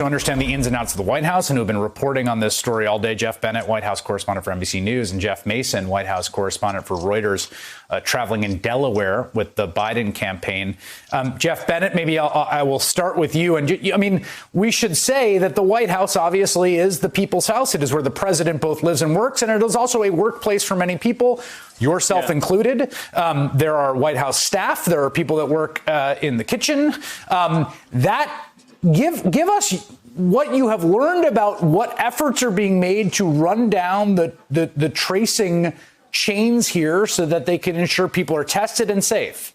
To understand the ins and outs of the White House and who have been reporting on this story all day, Jeff Bennett, White House correspondent for NBC News, and Jeff Mason, White House correspondent for Reuters, traveling in Delaware with the Biden campaign. Jeff Bennett, maybe I will start with you. And I mean, we should say that the White House obviously is the people's house. It is where the president both lives and works, and it is also a workplace for many people, yourself included. There are White House staff. There are people that work in the kitchen. Give us what you have learned about what efforts are being made to run down the tracing chains here so that they can ensure people are tested and safe.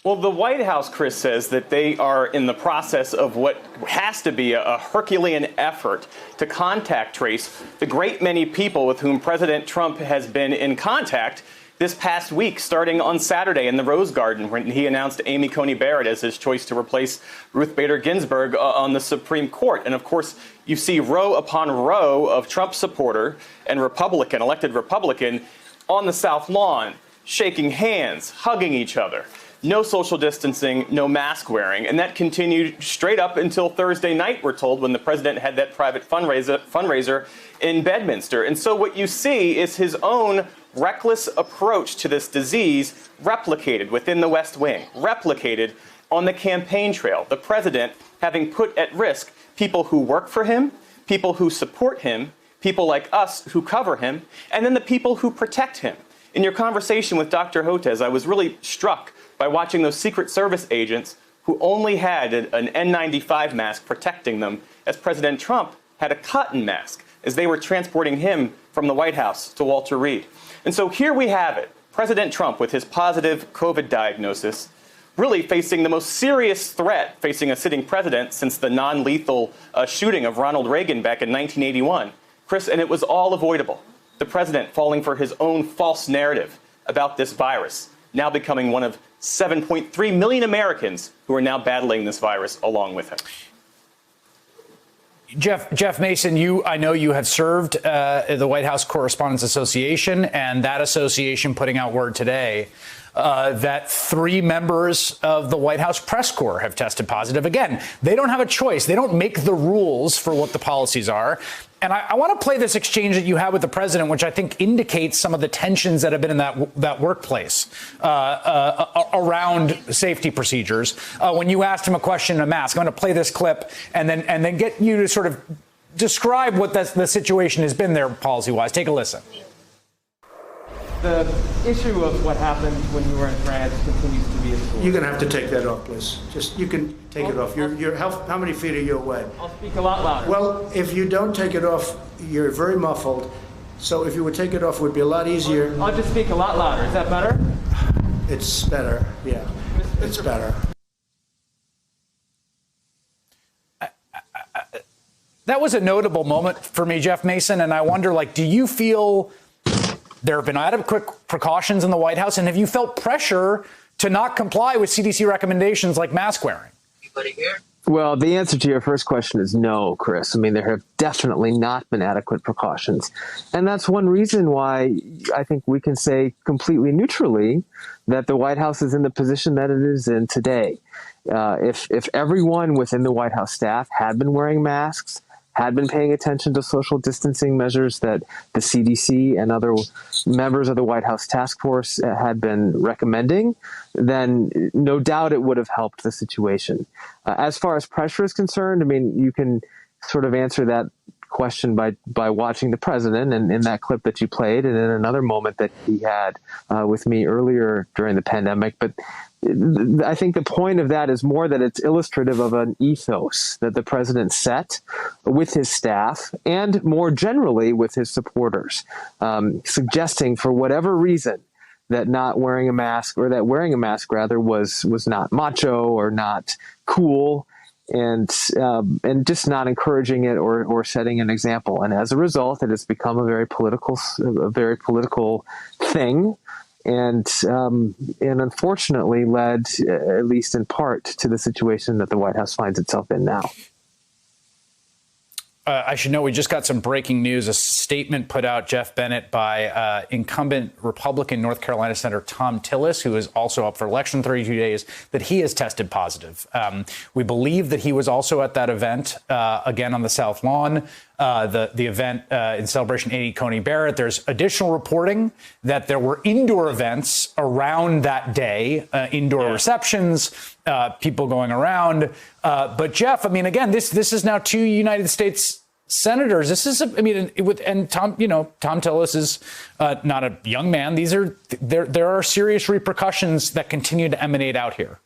Well, the White House, Chris, says that they are in the process of what has to be a Herculean effort to contact trace the great many people with whom President Trump has been in contact this past week, starting on Saturday in the Rose Garden, when he announced Amy Coney Barrett as his choice to replace Ruth Bader Ginsburg on the Supreme Court. And of course, you see row upon row of Trump supporter and Republican, elected Republican, on the South Lawn, shaking hands, hugging each other. No social distancing, no mask wearing. And that continued straight up until Thursday night, we're told, when the president had that private fundraiser in Bedminster. And so what you see is his own reckless approach to this disease replicated within the West Wing, replicated on the campaign trail. The president having put at risk people who work for him, people who support him, people like us who cover him, and then the people who protect him. In your conversation with Dr. Hotez, I was really struck by watching those Secret Service agents who only had an N95 mask protecting them, as President Trump had a cotton mask as they were transporting him from the White House to Walter Reed. And so here we have it, President Trump with his positive COVID diagnosis, really facing the most serious threat facing a sitting president since the non-lethal shooting of Ronald Reagan back in 1981. Chris, and it was all avoidable. The president falling for his own false narrative about this virus, now becoming one of 7.3 million Americans who are now battling this virus along with him. Jeff Mason, I know you have served the White House Correspondents Association, and that association putting out word today that 3 members of the White House press corps have tested positive. Again, they don't have a choice. They don't make the rules for what the policies are. And I want to play this exchange that you had with the president, which I think indicates some of the tensions that have been in that workplace around safety procedures. When you asked him a question in a mask, I'm going to play this clip and then get you to sort of describe what the situation has been there policy-wise. Take a listen. The issue of what happened when you were in France continues to be a story. You're going to have to take that off, please. You can take it off. How many feet are you away? I'll speak a lot louder. Well, if you don't take it off, you're very muffled. So if you would take it off, it would be a lot easier. I'll just speak a lot louder. Is that better? It's better, yeah. It's better. That was a notable moment for me, Jeff Mason, and I wonder, do you feel there have been adequate precautions in the White House, and have you felt pressure to not comply with CDC recommendations like mask wearing? Anybody here? Well, the answer to your first question is no, Chris. I mean, there have definitely not been adequate precautions. And that's one reason why I think we can say completely neutrally that the White House is in the position that it is in today. If everyone within the White House staff had been wearing masks, had been paying attention to social distancing measures that the CDC and other members of the White House task force had been recommending, then no doubt it would have helped the situation. As far as pressure is concerned, I mean, you can sort of answer that question by watching the president and in that clip that you played and in another moment that he had with me earlier during the pandemic. But I think the point of that is more that it's illustrative of an ethos that the president set with his staff and more generally with his supporters, suggesting for whatever reason that not wearing a mask, or that wearing a mask rather, was not macho or not cool, and just not encouraging it or setting an example. And as a result, it has become a very political thing. And unfortunately led, at least in part, to the situation that the White House finds itself in now. I should note we just got some breaking news. A statement put out, Jeff Bennett, by incumbent Republican North Carolina Senator Thom Tillis, who is also up for election 32 days, that he has tested positive. We believe that he was also at that event, again, on the South Lawn, the event in celebration 80 Coney Barrett. There's additional reporting that there were indoor events around that day, indoor receptions, people going around. But Jeff, I mean, again, this is now 2 United States senators. This is, and Tom Tillis is not a young man. There are serious repercussions that continue to emanate out here.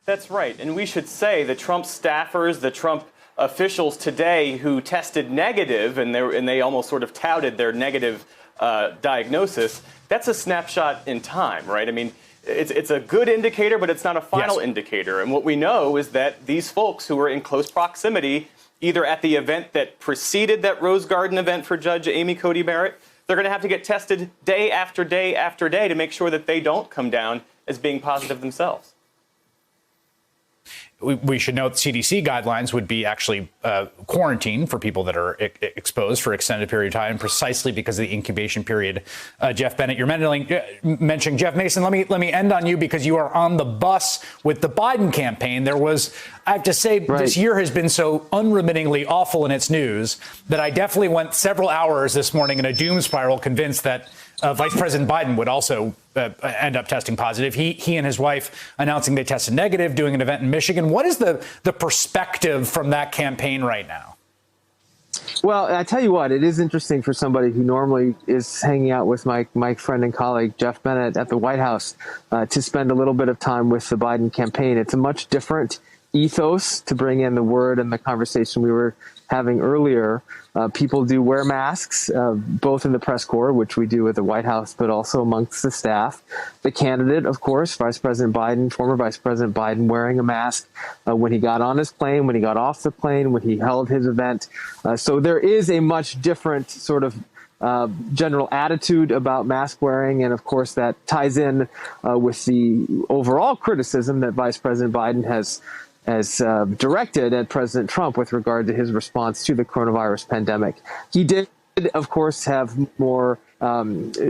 That's right. And we should say the Trump staffers, the Trump officials today who tested negative, and they almost sort of touted their negative diagnosis, that's a snapshot in time, right? I mean, it's a good indicator, but it's not a final indicator. And what we know is that these folks who were in close proximity, either at the event that preceded that Rose Garden event for Judge Amy Coney Barrett, they're going to have to get tested day after day after day to make sure that they don't come down as being positive themselves. We should note CDC guidelines would be actually quarantine for people that are exposed for extended period of time, precisely because of the incubation period. Jeff Bennett, you're mentioning Jeff Mason. Let me end on you because you are on the bus with the Biden campaign. There was, I have to say, this year has been so unremittingly awful in its news that I definitely went several hours this morning in a doom spiral, convinced that Vice President Biden would also end up testing positive. He and his wife announcing they tested negative, doing an event in Michigan. What is the perspective from that campaign right now? Well, I tell you what, it is interesting for somebody who normally is hanging out with my friend and colleague, Jeff Bennett, at the White House, to spend a little bit of time with the Biden campaign. It's a much different ethos, to bring in the word and the conversation we were having earlier. People do wear masks, both in the press corps, which we do at the White House, but also amongst the staff. The candidate, of course, Vice President Biden, former Vice President Biden, wearing a mask when he got on his plane, when he got off the plane, when he held his event. So there is a much different sort of general attitude about mask wearing. And of course, that ties in with the overall criticism that Vice President Biden has directed at President Trump with regard to his response to the coronavirus pandemic. He did, of course, have more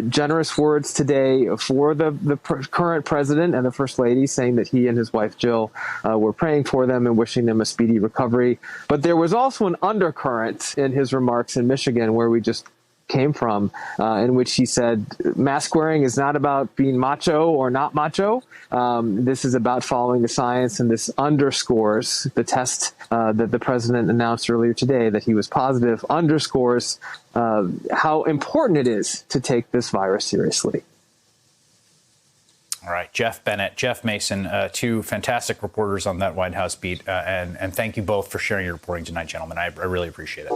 generous words today for the current president and the first lady, saying that he and his wife Jill were praying for them and wishing them a speedy recovery. But there was also an undercurrent in his remarks in Michigan, where we just came from, in which he said mask wearing is not about being macho or not macho. This is about following the science, and this underscores the test that the president announced earlier today, that he was positive, underscores how important it is to take this virus seriously. All right, Jeff Bennett, Jeff Mason, 2 fantastic reporters on that White House beat, and thank you both for sharing your reporting tonight, gentlemen. I really appreciate it.